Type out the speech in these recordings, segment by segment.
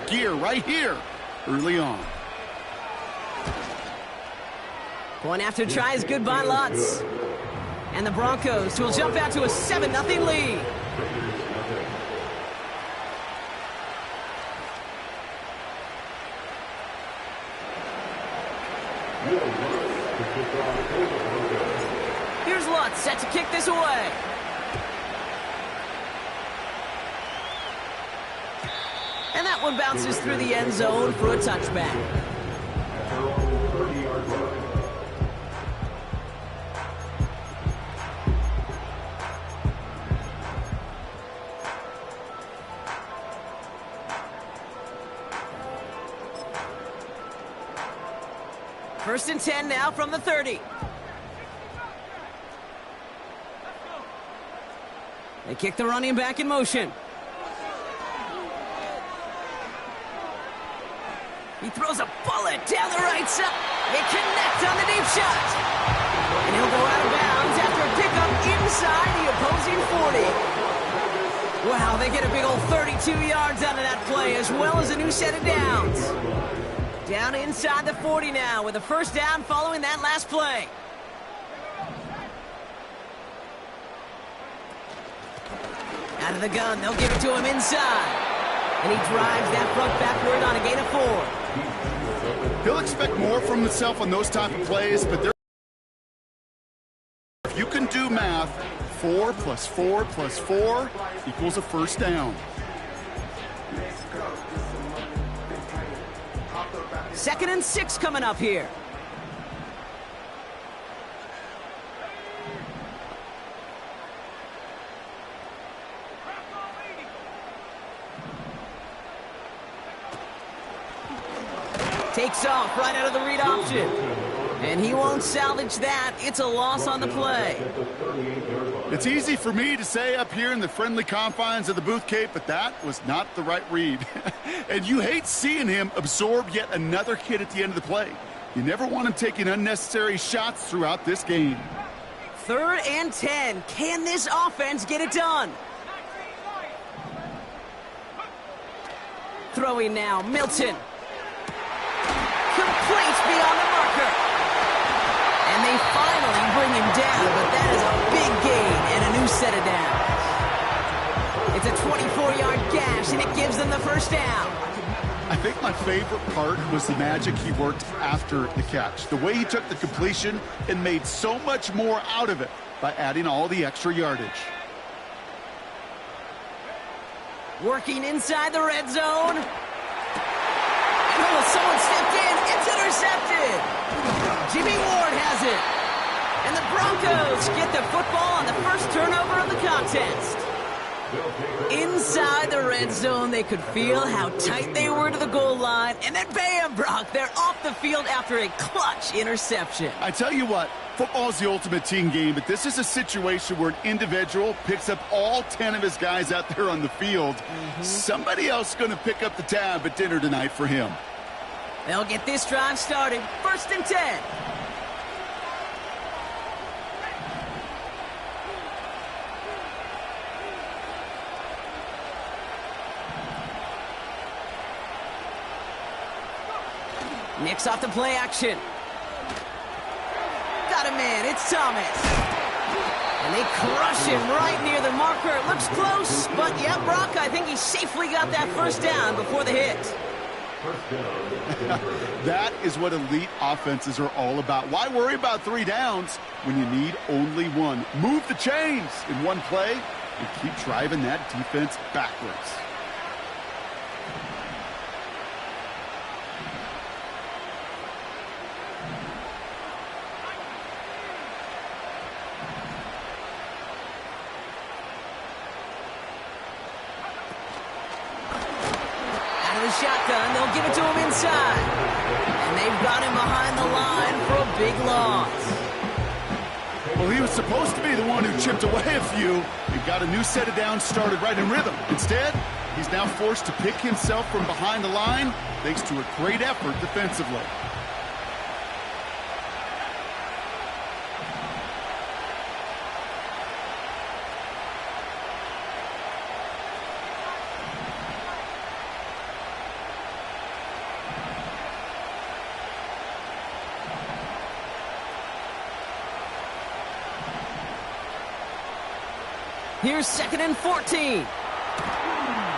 gear right here early on. Point after try is good by Lutz. And the Broncos will jump out to a 7-0 lead. Here's Lutz set to kick this away. And that one bounces through the end zone for a touchback. First and 10 now from the 30. They kick the running back in motion. He throws a bullet down the right side. They connect on the deep shot. And he'll go out of bounds after a pickup inside the opposing 40. Wow, they get a big old 32 yards out of that play, as well as a new set of downs. Down inside the 40 now with a first down following that last play. Out of the gun, they'll give it to him inside. And he drives that front backward on a gain of 4. He'll expect more from himself on those type of plays, but if you can do math, 4 plus 4 plus 4 equals a first down. Second and 6 coming up here. Takes off right out of the read option. And he won't salvage that. It's a loss on the play. It's easy for me to say up here in the friendly confines of the booth, Kate, but that was not the right read. And you hate seeing him absorb yet another hit at the end of the play. You never want him taking unnecessary shots throughout this game. Third and 10. Can this offense get it done? Throwing now, Milton. Complete beyond the marker. And they finally bring him down, but that is a big gain and a new set of downs. It's a 24-yard gash, and it gives them the first down. I think my favorite part was the magic he worked after the catch. The way he took the completion and made so much more out of it by adding all the extra yardage. Working inside the red zone. Oh, someone stepped in. It's intercepted. Jimmy Ward has it. And the Broncos get the football on the first turnover of the contest. Inside the red zone, they could feel how tight they were to the goal line. And then bam, Brock, they're off the field after a clutch interception. I tell you what, football is the ultimate team game, but this is a situation where an individual picks up all 10 of his guys out there on the field. Somebody else is going to pick up the tab at dinner tonight for him. They'll get this drive started. First and 10. Nicks off the play action. Got a man. It's Thomas. And they crush him right near the marker. It looks close, but yeah, Brock, I think he safely got that first down before the hit. That is what elite offenses are all about. Why worry about 3 downs when you need only 1? Move the chains in one play and keep driving that defense backwards. Shotgun, they'll give it to him inside. And they've got him behind the line for a big loss. Well, he was supposed to be the one who chipped away a few and got a new set of downs started right in rhythm. Instead, he's now forced to pick himself from behind the line thanks to a great effort defensively. Here's 2nd and 14.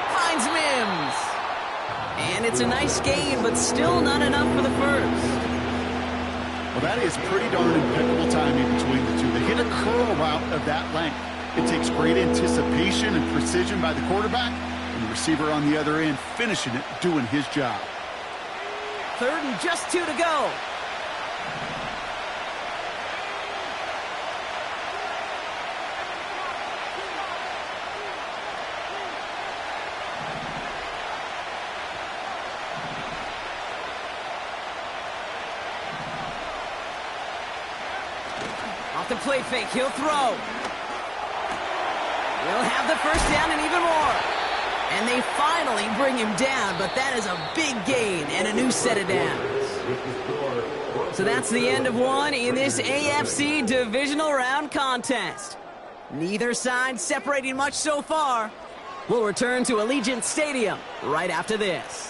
Finds Mims. And it's a nice gain, but still not enough for the first. Well, that is pretty darn impeccable timing between the two. They hit a curl route of that length. It takes great anticipation and precision by the quarterback, and the receiver on the other end finishing it, doing his job. 3rd and just 2 to go. Off the play fake, he'll throw. He'll have the first down and even more. And they finally bring him down, but that is a big gain and a new set of downs. So that's the end of one in this AFC Divisional Round contest. Neither side separating much so far. We'll return to Allegiant Stadium right after this.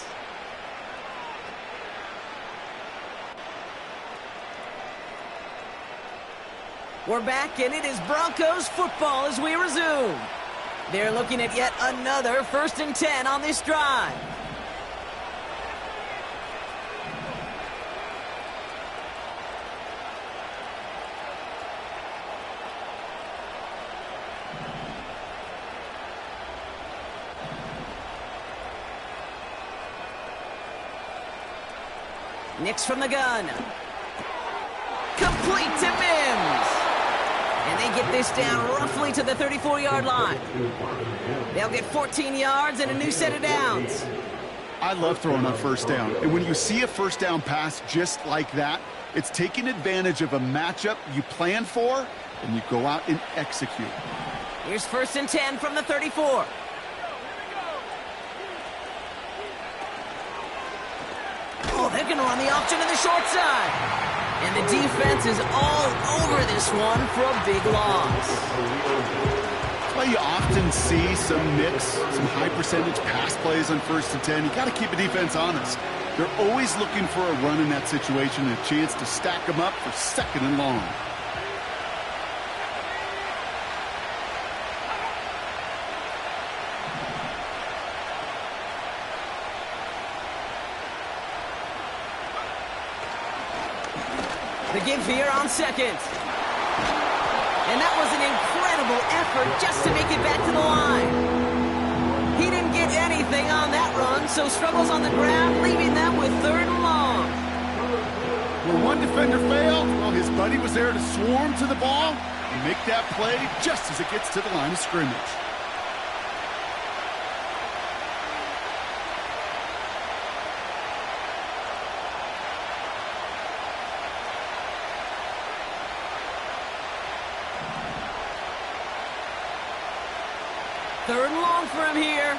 We're back, and it is Broncos football as we resume. They're looking at yet another 1st and 10 on this drive. Nix from the gun. Complete to Mims. And they get this down roughly to the 34-yard line. They'll get 14 yards and a new set of downs. I love throwing on 1st down. And when you see a 1st down pass just like that, it's taking advantage of a matchup you plan for, and you go out and execute. Here's 1st and 10 from the 34. Oh, they're going to run the option to the short side. And the defense is all over this one for a big loss. That's why you often see some mix, some high percentage pass plays on 1st and 10. You got to keep the defense honest. They're always looking for a run in that situation and a chance to stack them up for 2nd and long. The give here on 2nd. And that was an incredible effort just to make it back to the line. He didn't get anything on that run, so struggles on the ground, leaving them with 3rd and long. Where one defender failed, well, his buddy was there to swarm to the ball and make that play just as it gets to the line of scrimmage. Third and long for him here.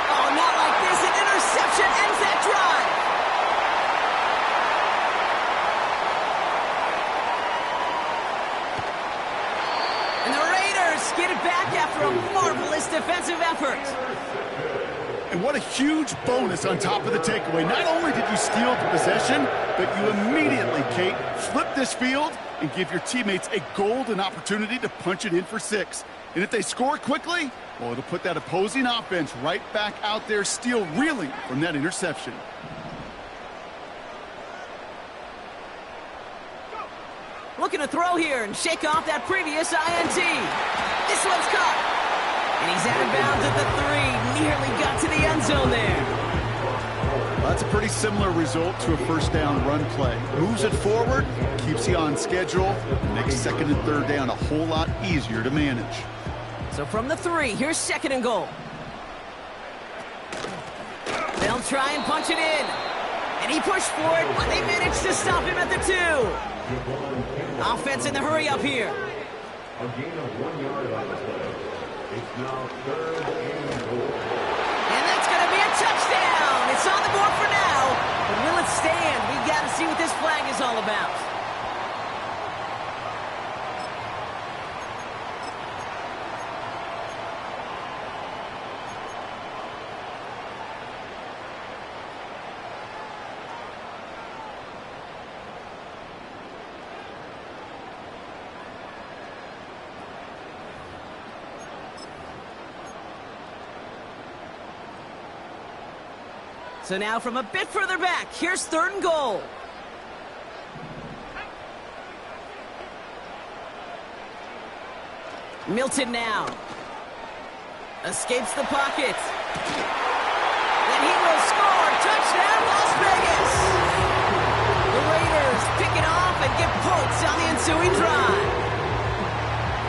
Oh, not like this. An interception ends that drive. And the Raiders get it back after a marvelous defensive effort. And what a huge bonus on top of the takeaway. Not only did you steal the possession, but you immediately, Kate, flip this field and give your teammates a golden opportunity to punch it in for 6. And if they score quickly, well, it'll put that opposing offense right back out there, still reeling from that interception. Looking to throw here and shake off that previous INT. This one's caught. And he's out of bounds at the 3. Nearly got to the end zone there. Well, that's a pretty similar result to a 1st down run play. Moves it forward, keeps you on schedule, makes 2nd and 3rd down a whole lot easier to manage. So from the 3, here's 2nd and goal. They'll try and punch it in. And he pushed for it, but they managed to stop him at the 2. Offense in the hurry up here. A gain of 1 yard on the play. It's now 3rd and goal. And that's going to be a touchdown. It's on the board for now. But will it stand? We've got to see what this flag is all about. So now from a bit further back, here's 3rd and goal. Milton now. Escapes the pocket. And he will score. Touchdown, Las Vegas. The Raiders pick it off and get points on the ensuing drive.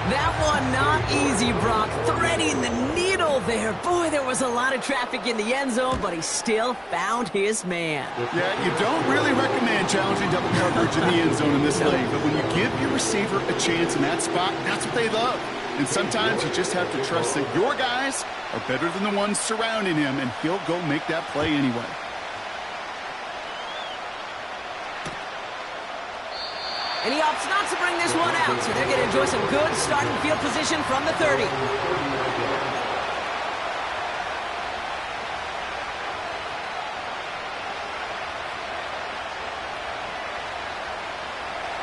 That one not easy, Brock. Threading the needle there. Boy, there was a lot of traffic in the end zone, but he still found his man. Yeah, you don't really recommend challenging double coverage in the end zone in this league, but when you give your receiver a chance in that spot, that's what they love. And sometimes you just have to trust that your guys are better than the ones surrounding him, and he'll go make that play anyway. And he opts not to bring this one out, so they're going to enjoy some good starting field position from the 30.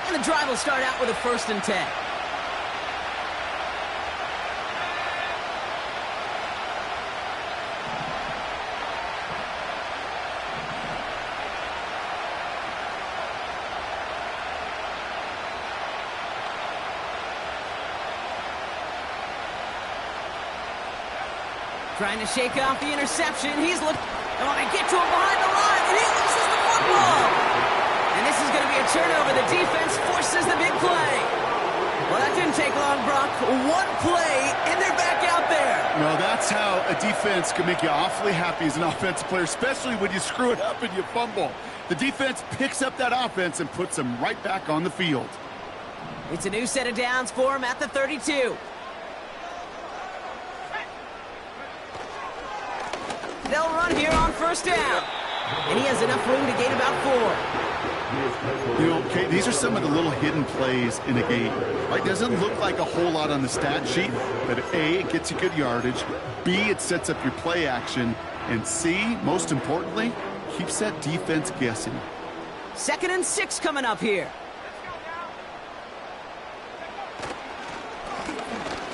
And the drive will start out with a 1st and 10. Trying to shake off the interception. He's looking. They want to get to him behind the line, and he loses the football. And this is going to be a turnover. The defense forces the big play. Well, that didn't take long, Brock. One play, and they're back out there. Well, that's how a defense can make you awfully happy as an offensive player, especially when you screw it up and you fumble. The defense picks up that offense and puts them right back on the field. It's a new set of downs for him at the 32. They'll run here on 1st down. And he has enough room to gain about 4. You know, Kate, these are some of the little hidden plays in a game. Right? Doesn't look like a whole lot on the stat sheet, but A, it gets you good yardage. B, it sets up your play action. And C, most importantly, keeps that defense guessing. 2nd and 6 coming up here.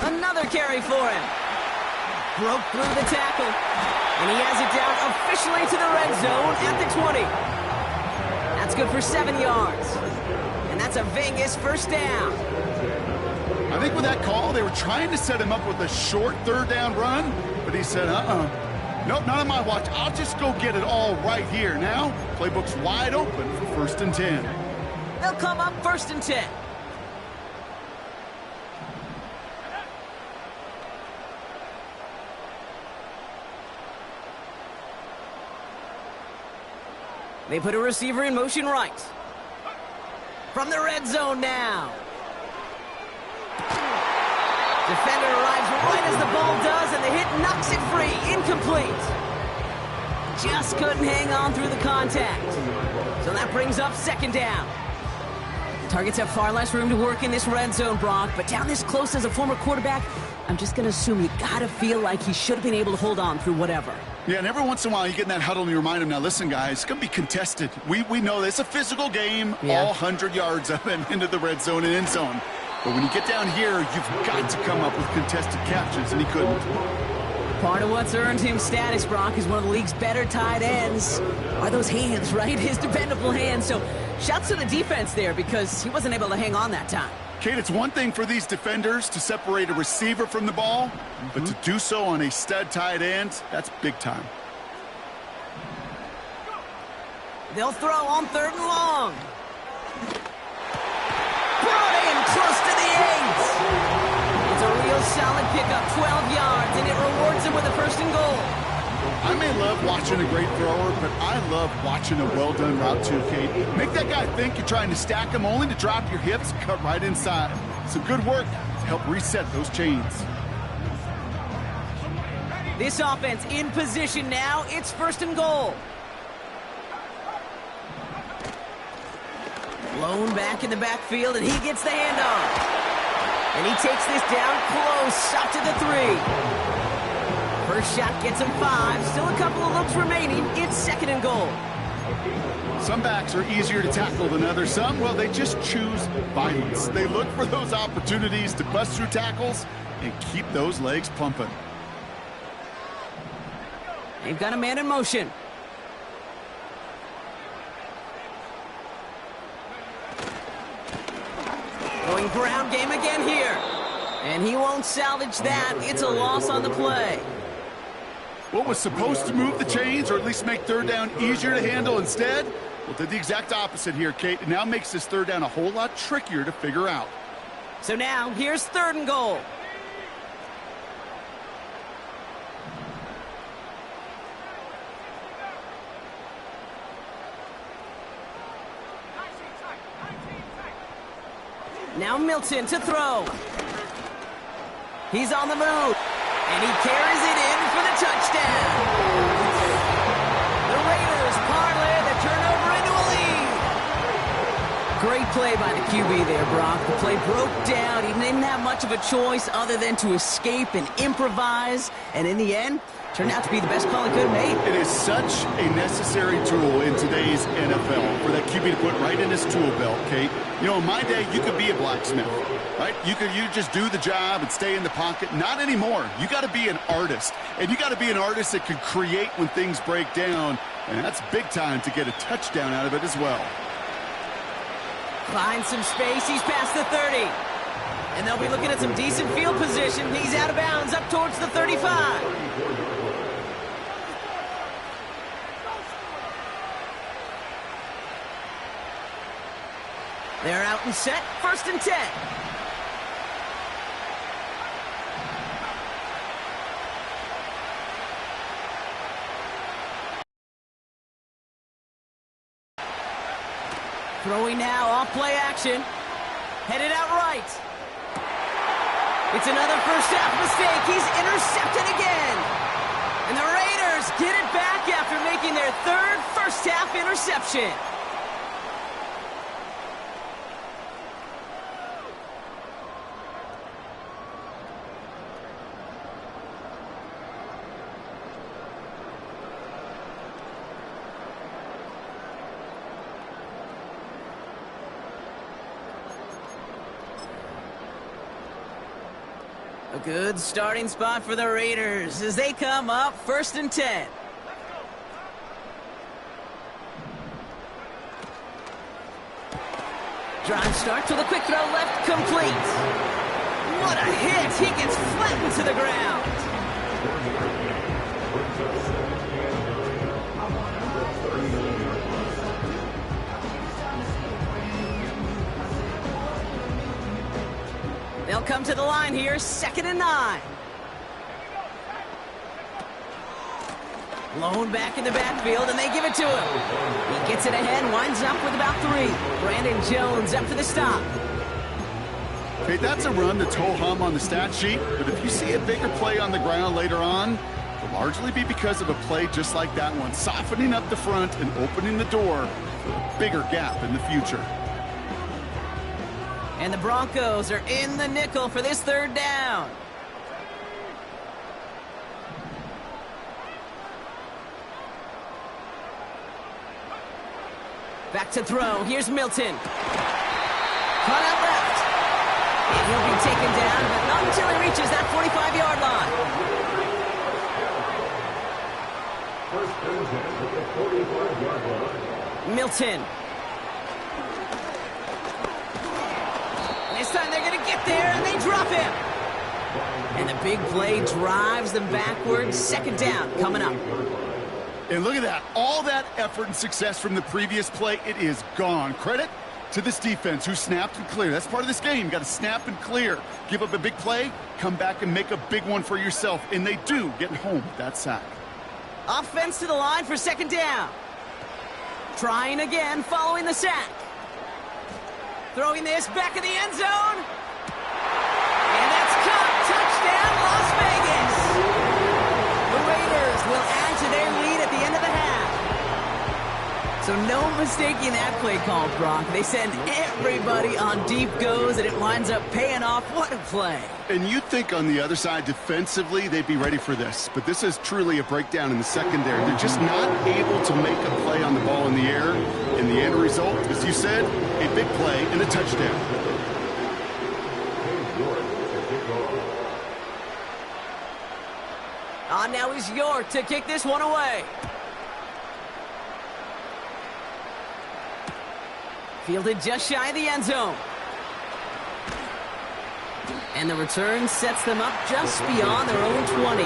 Another carry for him. Broke through the tackle. And he has it down officially to the red zone at the 20. That's good for 7 yards. And that's a Vegas 1st down. I think with that call, they were trying to set him up with a short 3rd down run, but he said, nope, not on my watch. I'll just go get it all right here. Now, playbook's wide open for 1st and 10. They'll come up 1st and 10. They put a receiver in motion right. From the red zone now. Defender arrives right as the ball does, and the hit knocks it free. Incomplete. Just couldn't hang on through the contact. So that brings up 2nd down. Targets have far less room to work in this red zone, Brock, but down this close as a former quarterback, I'm just going to assume you got to feel like he should have been able to hold on through whatever. Yeah, and every once in a while you get in that huddle and you remind him, now listen, guys, it's going to be contested. We know this. It's a physical game, all 100 yards of it into the red zone and end zone. But when you get down here, you've got to come up with contested catches, and he couldn't. Part of what's earned him status, Brock, is one of the league's better tight ends. Are those hands, right? His dependable hands. So shouts to the defense there because he wasn't able to hang on that time. Kate, it's one thing for these defenders to separate a receiver from the ball, but to do so on a stud tight end, that's big time. They'll throw on 3rd and long. Brought in close to the 8. It's a real solid pickup, 12 yards, and it rewards him with a 1st and goal. I may love watching a great thrower, but I love watching a well-done route too, Kate. Make that guy think you're trying to stack him only to drop your hips, cut right inside. Some good work to help reset those chains. This offense in position now. It's 1st and goal. Blown back in the backfield, and he gets the handoff. And he takes this down close, up to the 3. First shot gets him 5. Still a couple of looks remaining. It's 2nd and goal. Some backs are easier to tackle than others. Some, well, they just choose violence. They look for those opportunities to bust through tackles and keep those legs pumping. They've got a man in motion. Going ground game again here. And he won't salvage that. It's a loss on the play. What was supposed to move the chains, or at least make third down easier to handle instead? Well, did the exact opposite here, Kate. It now makes this third down a whole lot trickier to figure out. So now, here's 3rd and goal. Now Milton to throw. He's on the move. And he carries it in for the touchdown. The Raiders parlay the turnover into a lead. Great play by the QB there, Brock. The play broke down. He didn't have much of a choice other than to escape and improvise. And in the end, turned out to be the best call he could have made. It is such a necessary tool in today's NFL for that QB to put right in his tool belt, Kate. You know, in my day, you could be a blacksmith, right? You just do the job and stay in the pocket. Not anymore. You got to be an artist. And you got to be an artist that can create when things break down. And that's big time to get a touchdown out of it as well. Finds some space. He's past the 30. And they'll be looking at some decent field position. He's out of bounds up towards the 35. They're out and set. 1st and 10. Throwing now, off play action. Headed out right. It's another first half mistake. He's intercepted again. And the Raiders get it back after making their 3rd first half interception. A good starting spot for the Raiders as they come up 1st and 10. Drive starts with a quick throw left, complete. What a hit! He gets flattened to the ground. They'll come to the line here, 2nd and 9. Blown back in the backfield, and they give it to him. He gets it ahead, winds up with about 3. Brandon Jones up for the stop. Okay, that's a run that's ho-hum on the stat sheet, but if you see a bigger play on the ground later on, it'll largely be because of a play just like that one, softening up the front and opening the door for a bigger gap in the future. And the Broncos are in the nickel for this 3rd down. Back to throw. Here's Milton. Caught out left. And he'll be taken down, but not until he reaches that 45-yard line. Milton. This time they're going to get there, and they drop him. And the big play drives them backwards. 2nd down coming up. And look at that. All that effort and success from the previous play, it is gone. Credit to this defense who snapped and cleared. That's part of this game. You got to snap and clear. Give up a big play, come back and make a big one for yourself. And they do get home with that sack. Offense to the line for 2nd down. Trying again following the sack. Throwing this back in the end zone. And that's caught. Touchdown, Las Vegas. The Raiders will add to their lead at the end of the half. So no mistaking that play call, Brock. They send everybody on deep goes, and it winds up paying off. What a play. And you'd think on the other side, defensively, they'd be ready for this. But this is truly a breakdown in the secondary. They're just not able to make a play on the ball in the air. And the end result, as you said, a big play and a touchdown. Now is York to kick this one away. Fielded just shy of the end zone. And the return sets them up just beyond their own 20.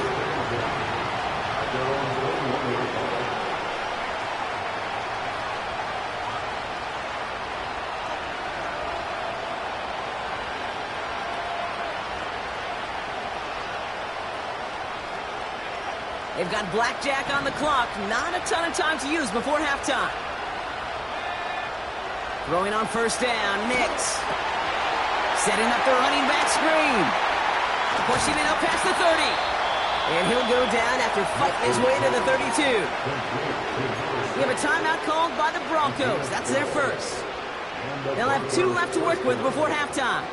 They've got blackjack on the clock. Not a ton of time to use before halftime. Throwing on first down, Nix. Setting up the running back screen. Pushing it up past the 30. And he'll go down after fighting his way to the 32. We have a timeout called by the Broncos. That's their first. They'll have 2 left to work with before halftime.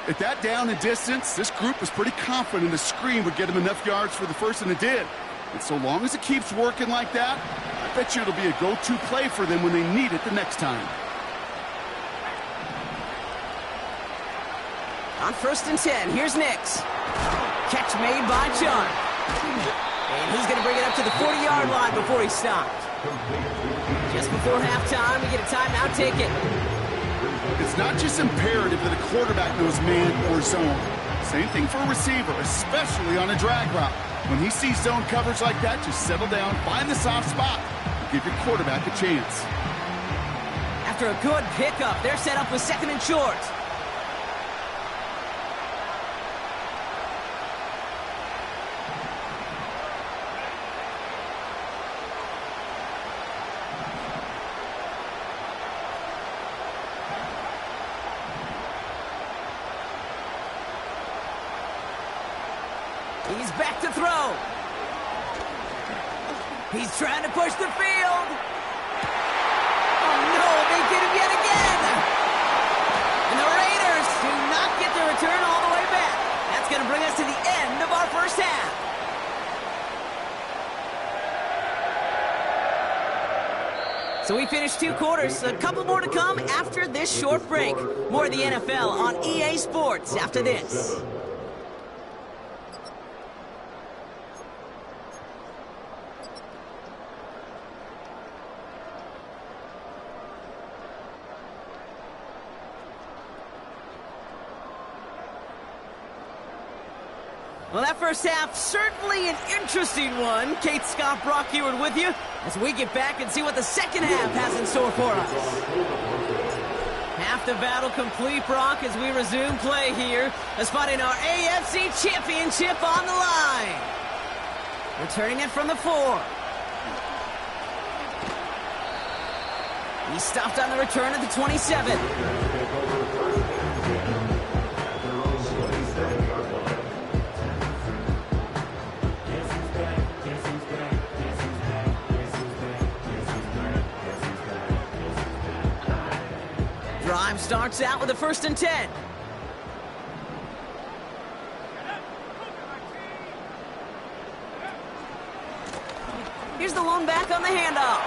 At that down and distance, this group was pretty confident the screen would get them enough yards for the first, and it did. And so long as it keeps working like that, I bet you it'll be a go-to play for them when they need it the next time. On first and 10, here's Nix. Catch made by John. And he's going to bring it up to the 40-yard line before he stopped. Just before halftime, we get a timeout taken. It's not just imperative that a quarterback knows man or zone. Same thing for a receiver, especially on a drag route. When he sees zone coverage like that, just settle down, find the soft spot, and give your quarterback a chance. After a good pickup, they're set up with second and short. He's back to throw. He's trying to push the field. Oh, no, they did it yet again. And the Raiders do not get the return all the way back. That's going to bring us to the end of our first half. So we finished 2 quarters. A couple more to come after this short break. More of the NFL on EA Sports after this. Well, that first half, certainly an interesting one. Kate Scott, Brock Heward with you as we get back and see what the second half has in store for us. Half the battle complete, Brock, as we resume play here. As fighting our AFC Championship on the line. Returning it from the 4. He stopped on the return at the 27. Drive starts out with a first and 10. Here's the lone back on the handoff.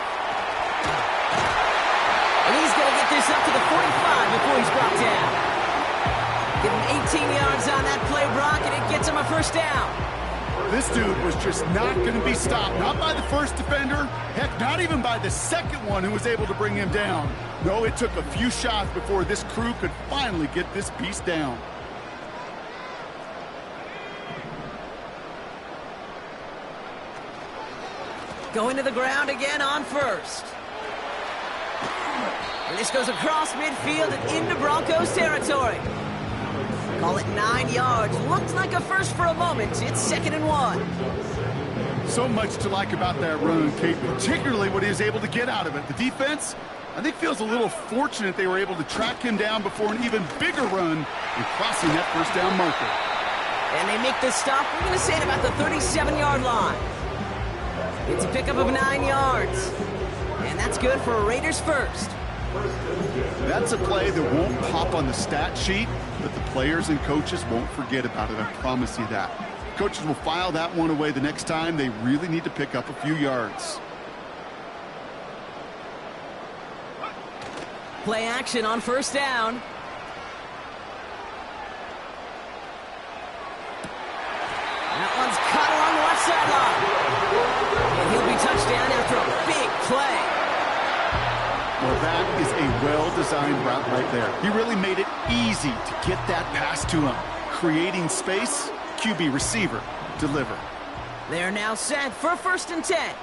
And he's going to get this up to the 45 before he's brought down. Give him 18 yards on that play, Brock, and it gets him a first down. This dude was just not going to be stopped. Not by the first defender. Heck, not even by the second one who was able to bring him down. No, it took a few shots before this crew could finally get this beast down. Going to the ground again on first. And this goes across midfield and into Broncos territory. Call it 9 yards. Looks like a first for a moment. It's 2nd and 1. So much to like about that run, Kate, particularly what he was able to get out of it. The defense, I think, feels a little fortunate they were able to track him down before an even bigger run and crossing that first down marker. And they make this stop, we're going to say, at about the 37-yard line. It's a pickup of 9 yards. And that's good for a Raiders first. That's a play that won't pop on the stat sheet, but the players and coaches won't forget about it, I promise you that. Coaches will file that one away the next time they really need to pick up a few yards. Play action on first down. That one's caught along the left sideline. And he'll be touchdown after a big play. Well, that is a well-designed route right there. He really made it Easy to get that pass to him. Creating space, QB receiver, deliver. They're now set for 1st and 10.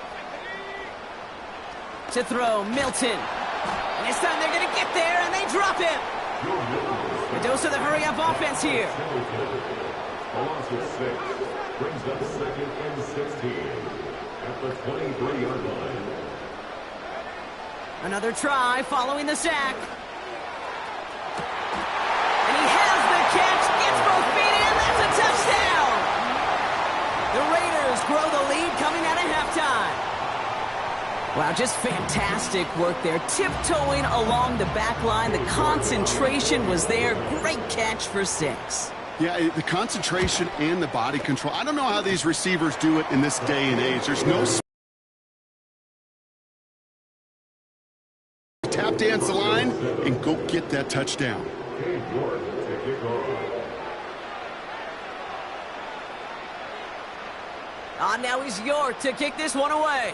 To throw, Milton. And this time they're going to get there, and they drop him. A dose of the hurry-up offense here. A loss of 6 brings up 2nd and 16 at the 23-yard line. Another try following the sack. And he has the catch, gets both feet in, that's a touchdown! The Raiders grow the lead coming out of halftime. Wow, just fantastic work there. Tiptoeing along the back line. The concentration was there. Great catch for 6. Yeah, the concentration and the body control. I don't know how these receivers do it in this day and age. There's no tap dance the line and go get that touchdown. Now he's York to kick this one away.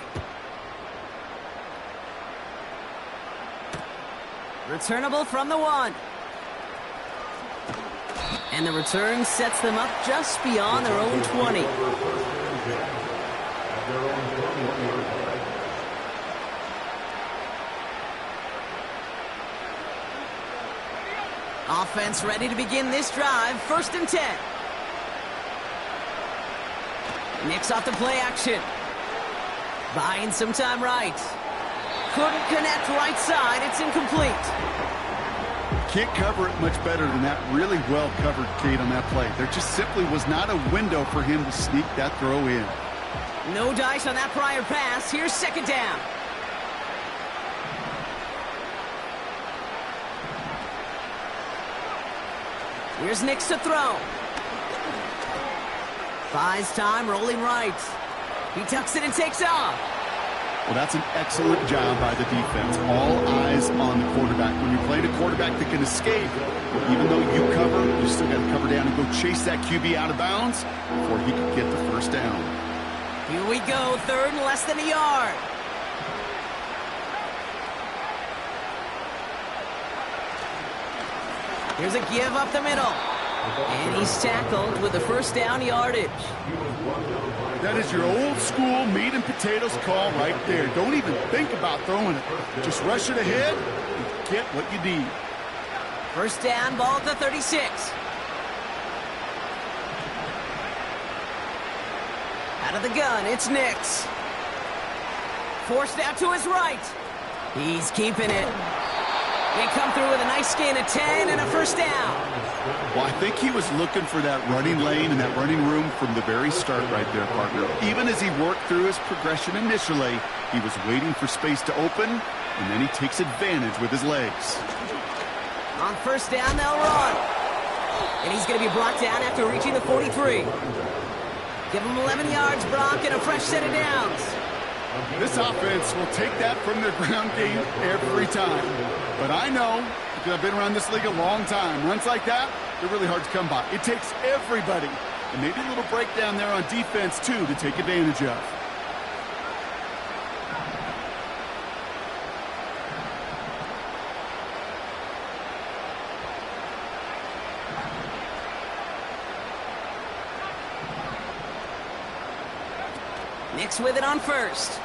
Returnable from the 1. And the return sets them up just beyond their own 20. Offense ready to begin this drive. 1st and 10. Nicks off the play action. Buying some time right. Couldn't connect right side. It's incomplete. Can't cover it much better than that. Really well covered, Kate, on that play. There just simply was not a window for him to sneak that throw in. No dice on that prior pass. Here's 2nd down. Here's Nix to throw. Buys time, rolling right. He tucks it and takes off. Well, that's an excellent job by the defense. All eyes on the quarterback. When you're playing a quarterback that can escape, even though you cover, you still got to cover down and go chase that QB out of bounds before he could get the 1st down. Here we go, 3rd and less than a yard. Here's a give up the middle. And he's tackled with the 1st down yardage. That is your old school meat and potatoes call right there. Don't even think about throwing it. Just rush it ahead and get what you need. 1st down, ball at the 36. Out of the gun, it's Nix. Forced out to his right. He's keeping it. They come through with a nice gain of 10 and a 1st down. Well, I think he was looking for that running lane and that running room from the very start right there, partner. Even as he worked through his progression initially, he was waiting for space to open, and then he takes advantage with his legs. On 1st down, they'll run. And he's going to be brought down after reaching the 43. Give him 11 yards, Brock, and a fresh set of downs. This offense will take that from their ground game every time. But I know, because I've been around this league a long time, runs like that, they're really hard to come by. It takes everybody, and maybe a little breakdown there on defense, too, to take advantage of. Nix with it on 1st.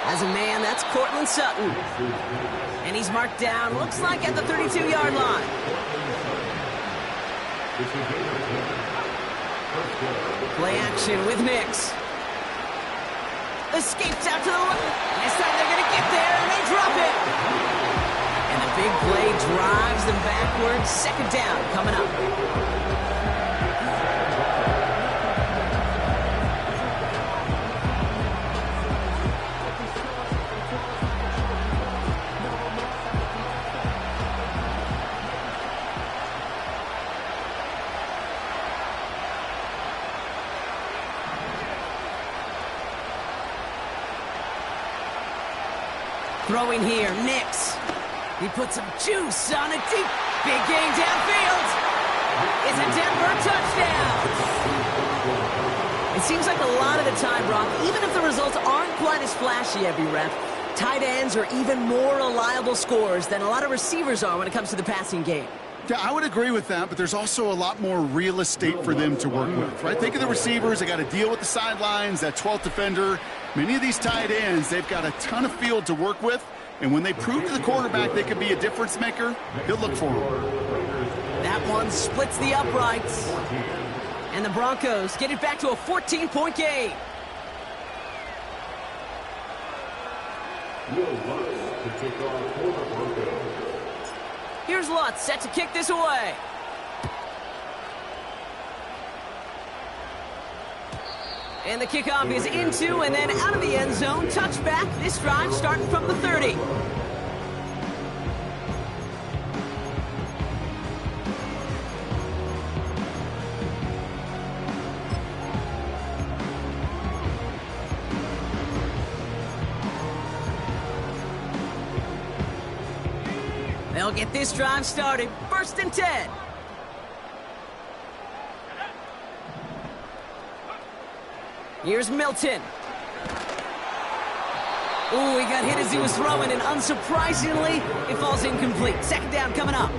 As a man, that's Cortland Sutton. And he's marked down, looks like at the 32-yard line. Play action with Nix. Escapes out to the left. This time they're going to get there, and they drop it. And the big play drives them backwards. 2nd down coming up. Throwing here, Nix. He puts some juice on a deep, big gain downfield. It's a Denver touchdown. It seems like a lot of the time, Brock, even if the results aren't quite as flashy every rep, Tight ends are even more reliable scorers than a lot of receivers are when it comes to the passing game. Yeah, I would agree with that, but there's also a lot more real estate for them to work with, right? Think of the receivers. They got to deal with the sidelines, that 12th defender. Many of these tight ends, they've got a ton of field to work with, and when they prove to the quarterback they can be a difference maker, he'll look for them. That one splits the uprights. And the Broncos get it back to a 14-point game. Here's Lutz set to kick this away. And the kickoff is into and then out of the end zone. Touchback. This drive starting from the 30. They'll get this drive started. 1st and 10. Here's Milton. Ooh, he got hit as he was throwing, and unsurprisingly, it falls incomplete. 2nd down coming up.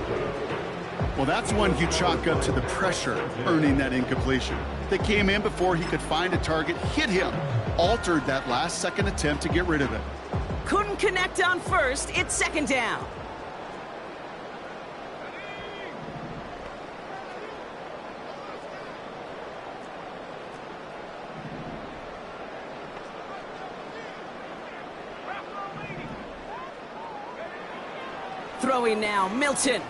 Well, that's one you chalk up to the pressure earning that incompletion. They came in before he could find a target, hit him, altered that last-second attempt to get rid of it. Couldn't connect on 1st. It's 2nd down. Throwing now, Milton.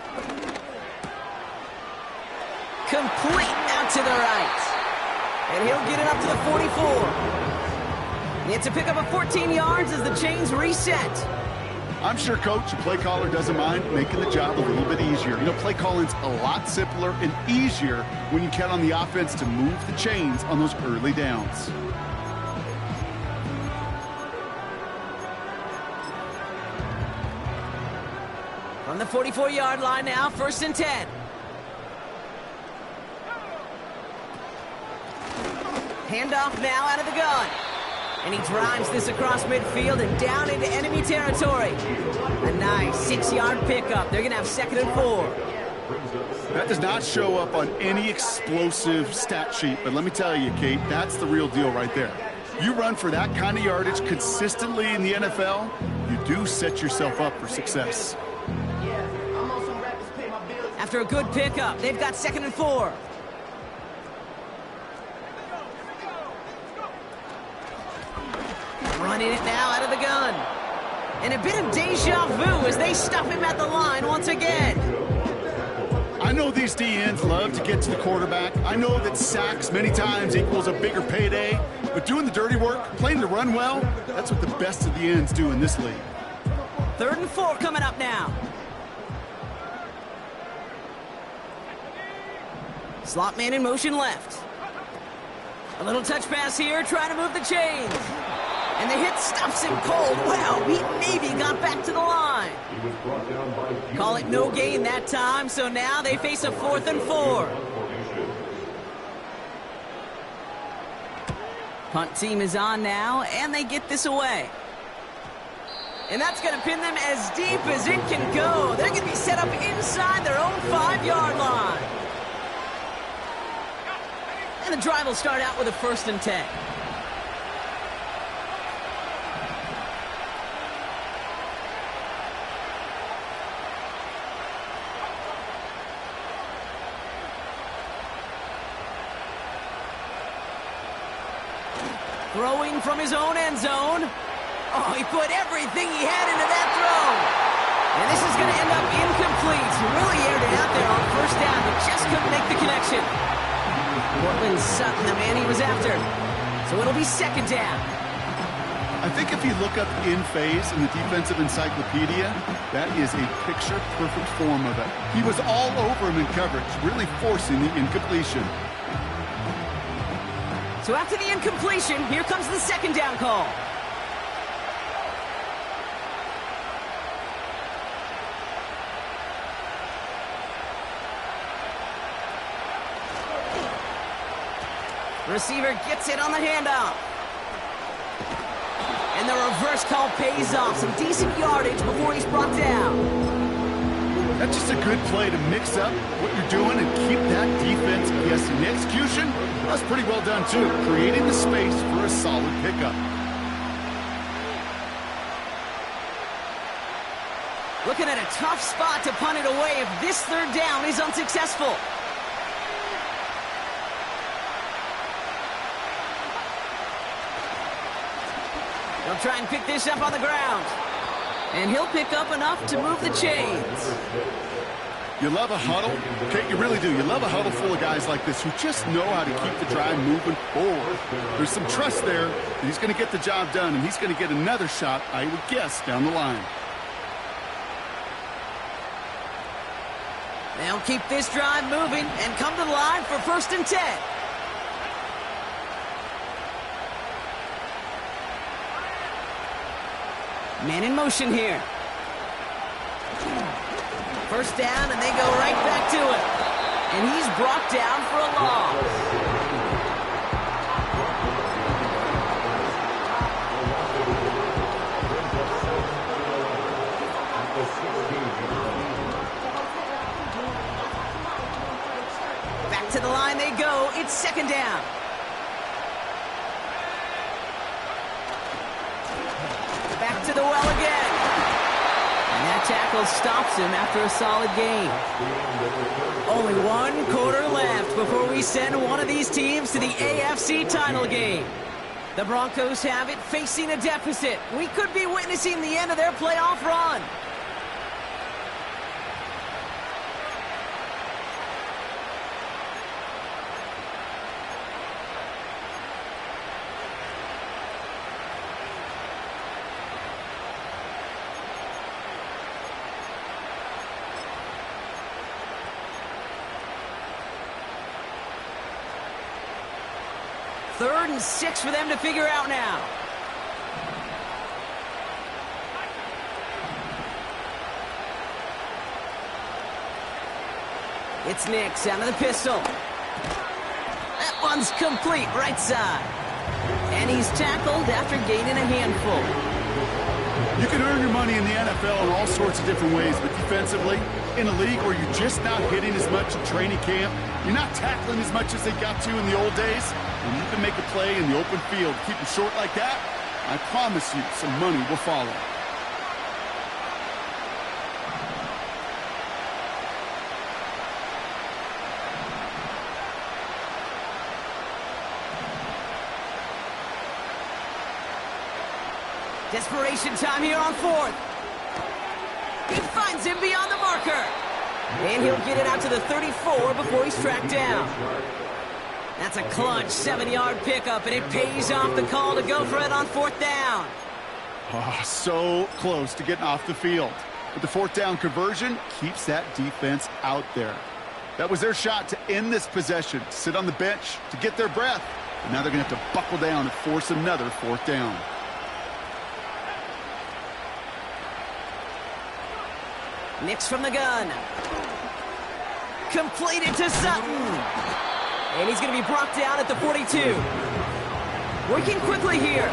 Complete out to the right. And he'll get it up to the 44. It's a pickup of 14 yards as the chains reset. I'm sure, Coach, the play caller doesn't mind making the job a little bit easier. You know, play calling's a lot simpler and easier when you count on the offense to move the chains on those early downs. From the 44-yard line now, 1st and 10. Handoff now out of the gun. And he drives this across midfield and down into enemy territory. A nice 6-yard pickup. They're going to have 2nd and 4. That does not show up on any explosive stat sheet, but let me tell you, Kate, that's the real deal right there. You run for that kind of yardage consistently in the NFL, you do set yourself up for success. After a good pickup, they've got 2nd and 4. Running it now out of the gun. And a bit of deja vu as they stop him at the line once again. I know these DNs love to get to the quarterback. I know that sacks many times equals a bigger payday. But doing the dirty work, playing the run well, that's what the best of the ends do in this league. 3rd and 4 coming up now. Slot man in motion left. A little touch pass here, trying to move the chains. And the hit stops him cold. Wow, he maybe got back to the line. Call it no gain that time, so now they face a 4th and 4. Punt team is on now, and they get this away. And that's going to pin them as deep as it can go. They're going to be set up inside their own 5-yard line. And the drive will start out with a 1st and 10. Throwing from his own end zone. Oh, he put everything he had into that throw. And this is going to end up incomplete. He really aired it out there on 1st down, but just couldn't make the connection. Portland Sutton, the man he was after. So it'll be 2nd down. I think if you look up in phase in the defensive encyclopedia, that is a picture-perfect form of it. He was all over him in coverage, really forcing the incompletion. So after the incompletion, here comes the 2nd down call. Receiver gets it on the handoff. And the reverse call pays off. Some decent yardage before he's brought down. That's just a good play to mix up what you're doing and keep that defense guessing. The execution, that's pretty well done too, creating the space for a solid pickup. Looking at a tough spot to punt it away if this third down is unsuccessful. He'll try and pick this up on the ground. And he'll pick up enough to move the chains. You love a huddle. Okay, you really do. You love a huddle full of guys like this who just know how to keep the drive moving forward. There's some trust there that he's going to get the job done, and he's going to get another shot, I would guess, down the line. They'll keep this drive moving and come to the line for 1st and 10. Man in motion here. 1st down, and they go right back to it. And he's brought down for a loss. Back to the line they go. It's 2nd down. Back to the well again. And that tackle stops him after a solid gain. Only 1 quarter left before we send one of these teams to the AFC title game. The Broncos have it, facing a deficit. We could be witnessing the end of their playoff run. Third and 6 for them to figure out now. It's Nix out of the pistol. That one's complete, right side. And he's tackled after gaining a handful. You can earn your money in the NFL in all sorts of different ways, but defensively, in a league where you're just not hitting as much in training camp, you're not tackling as much as they got to in the old days, and you can make a play in the open field. Keep it short like that, I promise you some money will follow. Desperation time here on 4th. He finds him beyond the marker. And he'll get it out to the 34 before he's tracked down. That's a clutch 7-yard pickup, and it pays off the call to go for it on 4th down. Oh, so close to getting off the field. But the 4th down conversion keeps that defense out there. That was their shot to end this possession, to sit on the bench, to get their breath. And now they're going to have to buckle down and force another 4th down. Nix from the gun. Completed to Sutton. And he's going to be brought down at the 42. Working quickly here.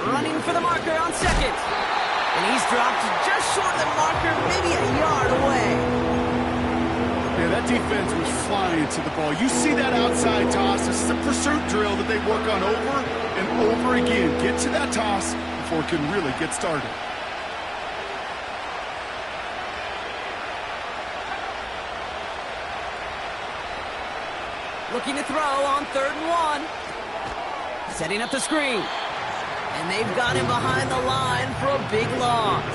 Running for the marker on 2nd. And he's dropped just short of the marker, maybe a yard away. Yeah, that defense was flying to the ball. You see that outside toss. This is a pursuit drill that they work on over and over again. Get to that toss before it can really get started. Looking to throw on 3rd and 1. Setting up the screen. And they've got him behind the line for a big loss.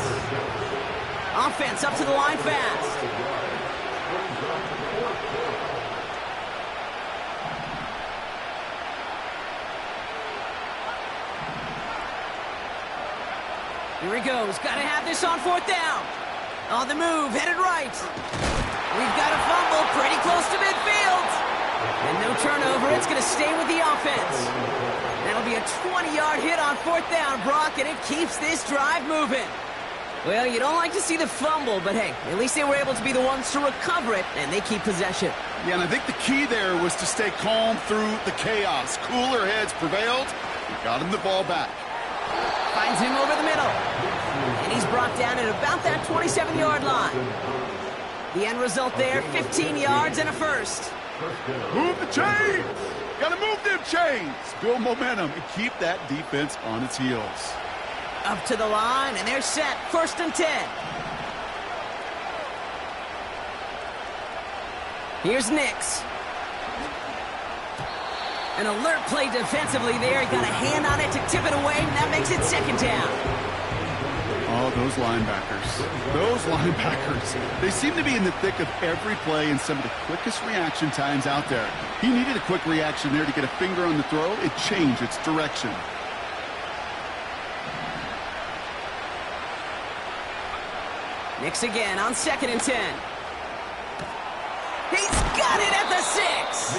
Offense up to the line fast. Here he goes. Got to have this on 4th down. On the move, headed right. We've got a fumble pretty close to midfield. And no turnover. It's going to stay with the offense. That'll be a 20-yard hit on 4th down, Brock, and it keeps this drive moving. Well, you don't like to see the fumble, but hey, at least they were able to be the ones to recover it, and they keep possession. Yeah, and I think the key there was to stay calm through the chaos. Cooler heads prevailed. He got him the ball back. Finds him over the middle. And he's brought down at about that 27-yard line. The end result there, 15 yards and a first. Move the chains! Gotta move them chains! Build momentum and keep that defense on its heels. Up to the line, and they're set. 1st and 10. Here's Nix. An alert play defensively there. He got a hand on it to tip it away, and that makes it 2nd down. Oh, those linebackers. Those linebackers. They seem to be in the thick of every play and some of the quickest reaction times out there. He needed a quick reaction there to get a finger on the throw. It changed its direction. Nix again on 2nd and 10. He's got it at the 6.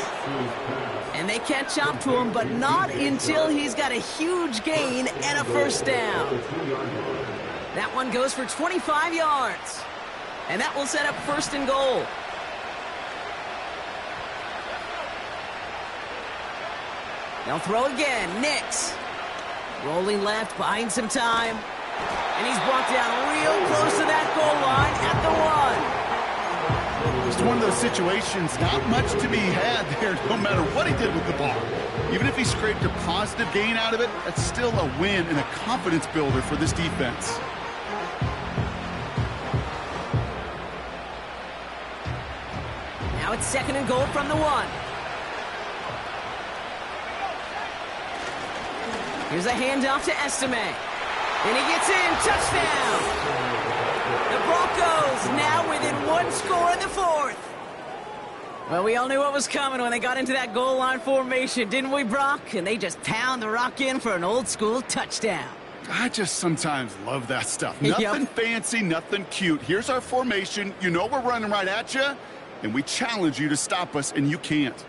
And they catch up to him, but not until he's got a huge gain and a 1st down. That one goes for 25 yards. And that will set up 1st and goal. They'll throw again. Nix. Rolling left, buying some time. And he's brought down real close to that goal line at the 1. It's one of those situations, not much to be had there, no matter what he did with the ball. Even if he scraped a positive gain out of it, that's still a win and a confidence builder for this defense. Now it's 2nd and goal from the 1. Here's a handoff to Estime. And he gets in. Touchdown! The Broncos now within 1 score in the 4th. Well, we all knew what was coming when they got into that goal line formation, didn't we, Brock? And they just pound the rock in for an old-school touchdown. I just sometimes love that stuff. Nothing fancy, nothing cute. Here's our formation. You know we're running right at you, and we challenge you to stop us, and you can't.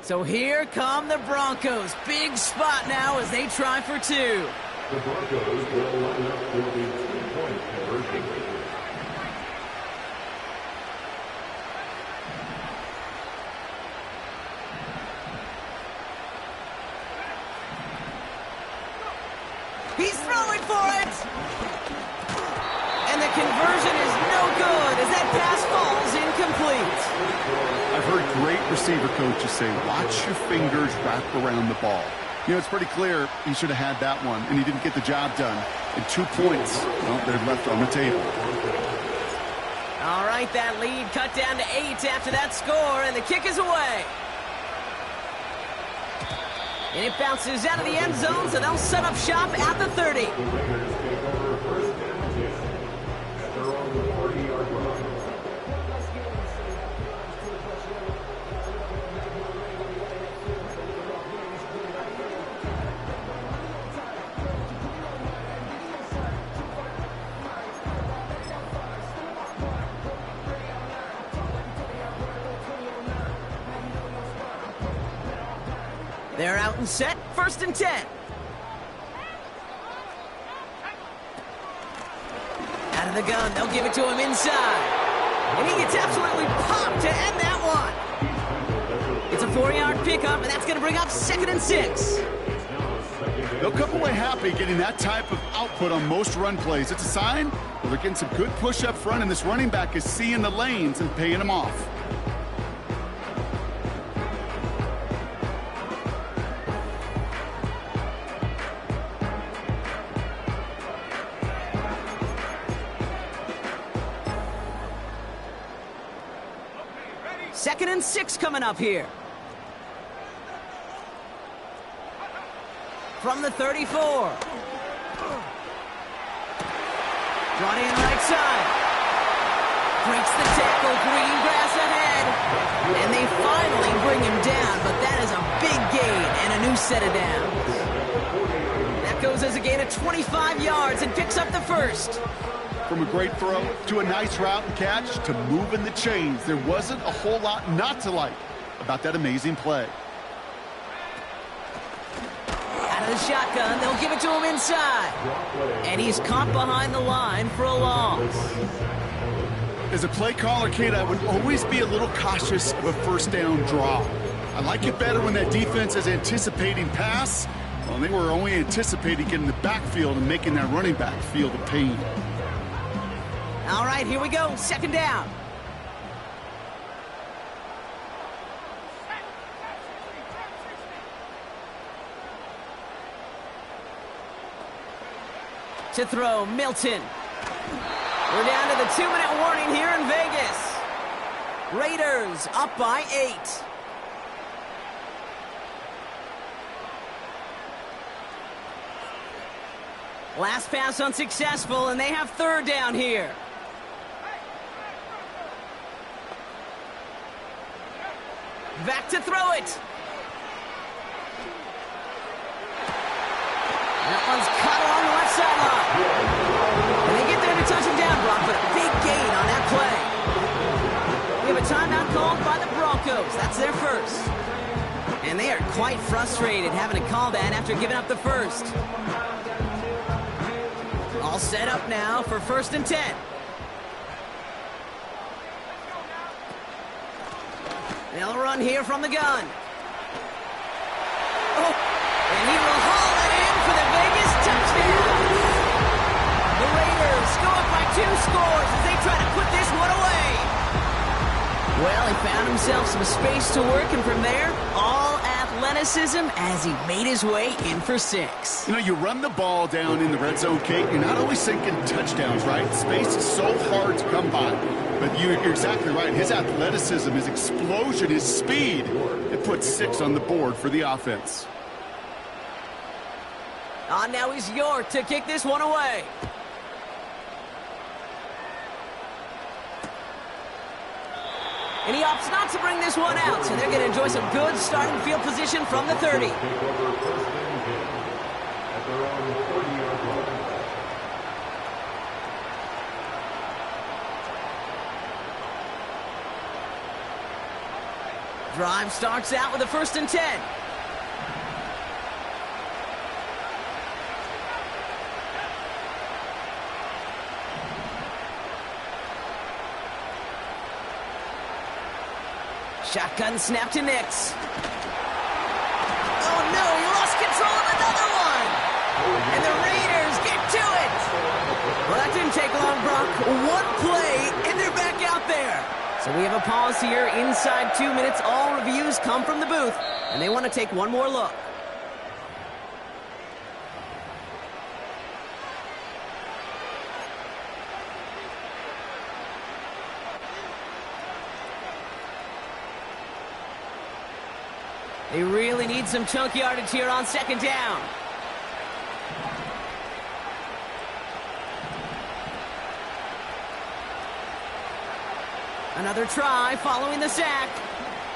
So here come the Broncos. Big spot now as they try for 2. The Broncos will line up for the 2-point conversion. He's throwing for it! And the conversion is no good as that pass falls incomplete. I've heard great receiver coaches say, watch your fingers wrap around the ball. You know, it's pretty clear he should have had that one, and he didn't get the job done. And 2 points, well, they're left on the table. All right, that lead cut down to 8 after that score, and the kick is away. And it bounces out of the end zone, so they'll set up shop at the 30. The Raiders take over 1st and 10 at their own 40-yard line. They're out and set. 1st and 10. Out of the gun. They'll give it to him inside. And he gets absolutely popped to end that one. It's a 4-yard pickup, and that's going to bring up 2nd and 6. They'll come away happy getting that type of output on most run plays. It's a sign that they're getting some good push up front, and this running back is seeing the lanes and paying them off. Second and 6 coming up here. From the 34. Brought in right side. Breaks the tackle. Green grass ahead. And they finally bring him down, but that is a big gain and a new set of downs. That goes as a gain of 25 yards and picks up the 1st. From a great throw to a nice route and catch to moving the chains. There wasn't a whole lot not to like. about that amazing play. Out of the shotgun, they'll give it to him inside. And he's caught behind the line for a loss. As a play caller, kid, I would always be a little cautious of a first down draw. I like it better when that defense is anticipating pass. Well, they were only anticipating getting the backfield and making that running back feel the pain. All right, here we go. Second down. To throw, Milton. We're down to the 2-minute warning here in Vegas. Raiders up by 8. Last pass unsuccessful, and they have third down here. Back to throw it. That one's cut along the left sideline. And they get there to touch him down, Brock, but a big gain on that play. We have a timeout called by the Broncos. That's their first. And they are quite frustrated having to call that after giving up the first. All set up now for 1st and 10. They'll run here from the gun. Oh, and he will haul it in for the Vegas touchdown. The Raiders go up by 2 scores as they try to put this one away. Well, he found himself some space to work, and from there, all athleticism as he made his way in for 6. You know, you run the ball down in the red zone, Kate, you're not always thinking touchdowns, right? Space is so hard to come by. But you're exactly right. His athleticism, his explosion, his speed, it puts 6 on the board for the offense. Now he's York to kick this one away. And he opts not to bring this one out, so they're going to enjoy some good starting field position from the 30. Drive starts out with a 1st and 10. Shotgun snap to Nix. Oh no, he lost control of another one. And the Raiders get to it. Well, that didn't take long, Brock. One play, and they're back out there. So we have a pause here inside 2 minutes. All reviews come from the booth, and they want to take one more look. They really need some chunk yardage here on 2nd down. Another try following the sack.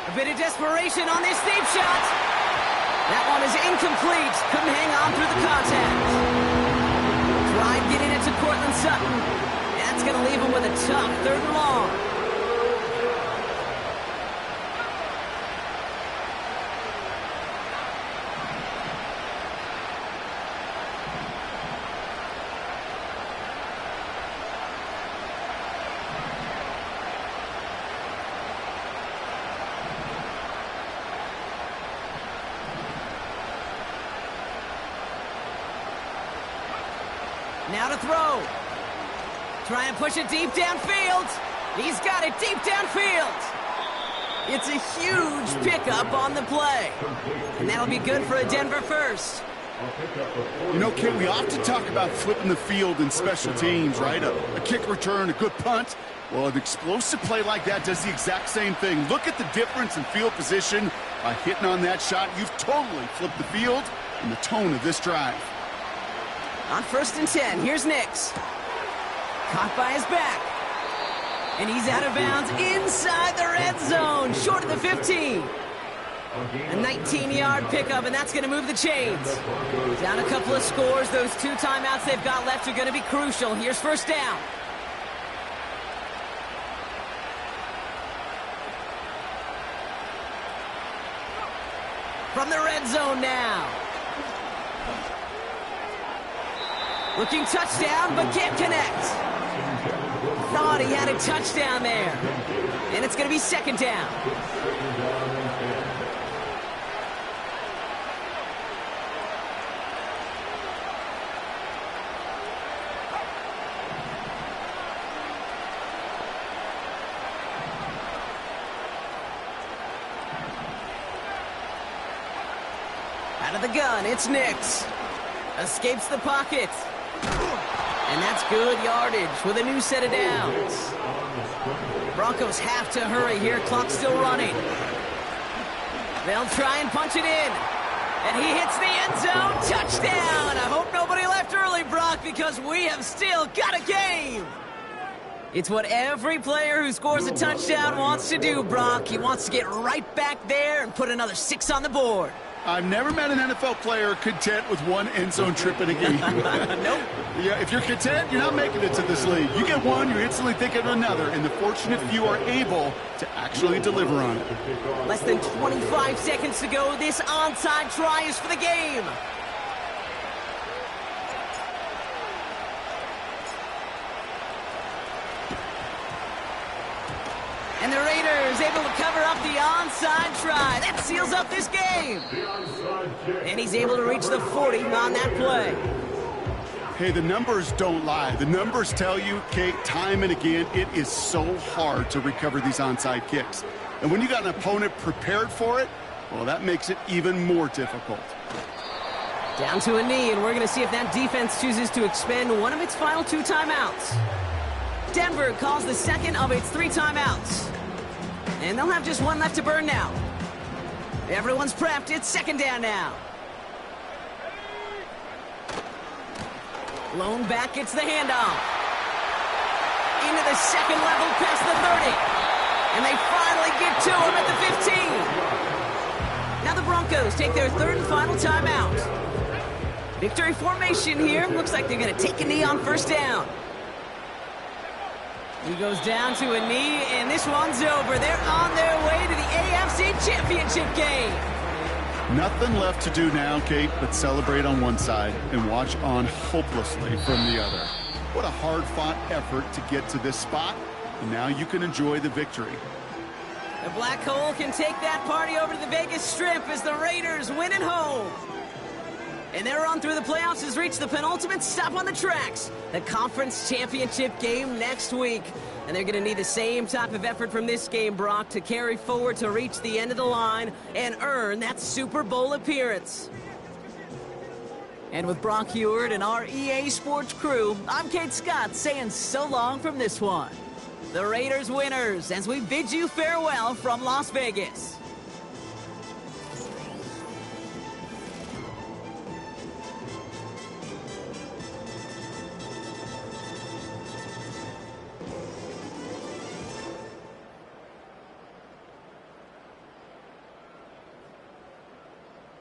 A bit of desperation on this deep shot. That one is incomplete. Couldn't hang on through the contact. Tried getting it to Cortland Sutton. That's going to leave him with a tough 3rd and long. Now to throw. Trying to push it deep downfield. He's got it deep downfield. It's a huge pickup on the play. And that'll be good for a Denver first. You know, Kate, we often talk about flipping the field in special teams, right? A kick return, a good punt. Well, an explosive play like that does the exact same thing. Look at the difference in field position. By hitting on that shot, you've totally flipped the field and the tone of this drive. On 1st and 10, here's Nix. Caught by his back. And he's out of bounds inside the red zone, short of the 15. A 19-yard pickup, and that's going to move the chains. Down a couple of scores. Those 2 timeouts they've got left are going to be crucial. Here's 1st down. red zone now. Looking touchdown, but can't connect. Thought he had a touchdown there. And it's going to be second down. Out of the gun, it's Nix. Escapes the pocket. And that's good yardage with a new set of downs. Broncos have to hurry here. Clock's still running. They'll try and punch it in. And he hits the end zone. Touchdown! I hope nobody left early, Brock, because we have still got a game. It's what every player who scores a touchdown wants to do, Brock. He wants to get right back there and put another 6 on the board. I've never met an NFL player content with one end zone trip in a game. Nope. Yeah, if you're content, you're not making it to this league. You get one, you're instantly thinking of another, and the fortunate few are able to actually deliver on it. Less than 25 seconds to go. This onside try is for the game. And the Raiders able to cover up the onside try. That seals up this game. And he's able to reach the 40 on that play. Hey, the numbers don't lie. The numbers tell you, Kate, time and again, it is so hard to recover these onside kicks. And when you got an opponent prepared for it, well, that makes it even more difficult. Down to a knee, and we're going to see if that defense chooses to expend one of its final 2 timeouts. Denver calls the second of its 3 timeouts. And they'll have just 1 left to burn now. Everyone's prepped. It's second down now. Lone back gets the handoff. Into the second level past the 30. And they finally get to him at the 15. Now the Broncos take their 3rd and final timeout. Victory formation here. Looks like they're going to take a knee on first down. He goes down to a knee, and this one's over. They're on their way to the AFC Championship game. Nothing left to do now, Kate, but celebrate on one side and watch on hopelessly from the other. What a hard-fought effort to get to this spot, and now you can enjoy the victory. The Black Hole can take that party over to the Vegas Strip as the Raiders win at home. And their run through the playoffs has reached the penultimate stop on the tracks. The conference championship game next week. And they're going to need the same type of effort from this game, Brock, to carry forward to reach the end of the line and earn that Super Bowl appearance. And with Brock Heward and our EA Sports crew, I'm Kate Scott saying so long from this one. The Raiders winners as we bid you farewell from Las Vegas.